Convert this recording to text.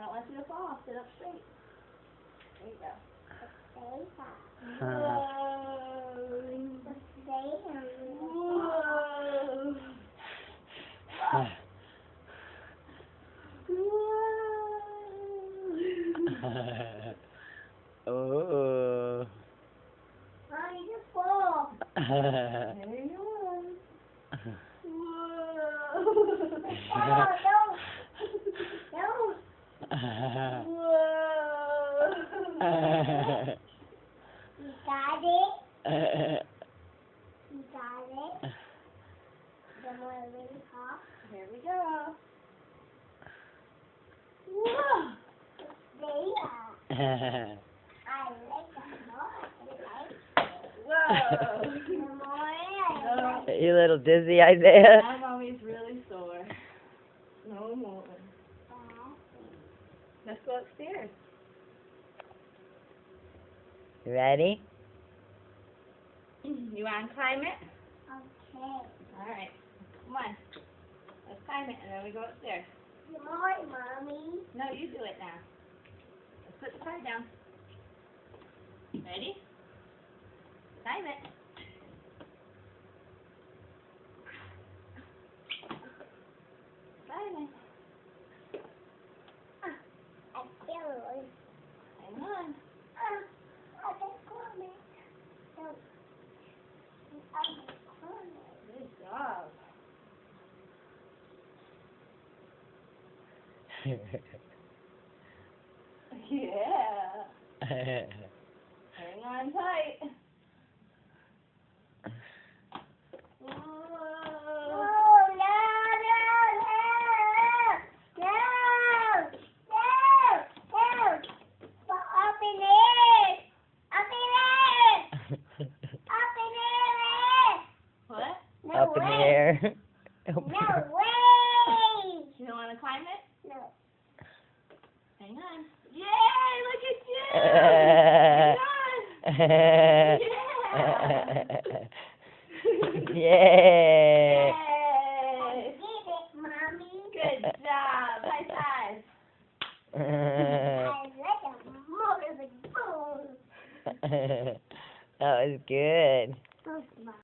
don't want you to fall. Sit up straight. There you go. Whoa. Oh. Oh, you just fall. There you go. Whoa. Don't. Whoa. You got it? You got it? Then we're really hot. Here we go. Whoa. There. I like that more. Whoa. Are you a little dizzy, Isaiah? Now mommy's really sore. No more. Let's go upstairs. You ready? You want to climb it? Okay. Alright. Come on. Let's climb it and then we go upstairs. Good morning, Mommy. No, you do it now. Let's put the card down. Ready? Climb it. Climb it. I feel it. Hang on. I can climb it. So, I can climb it. Good job. Yeah. Hang on tight. Whoa. Oh, no, no, no. No. No. No. But up in there. Up in there. Up in there. What? No Up in the way. air. No way. You don't want to climb it? No. Hang on. Yay! Look at you! Hang on! Yeah. Yay! I did it, Mommy. Good job! High five! I like a motor with boom. That was good.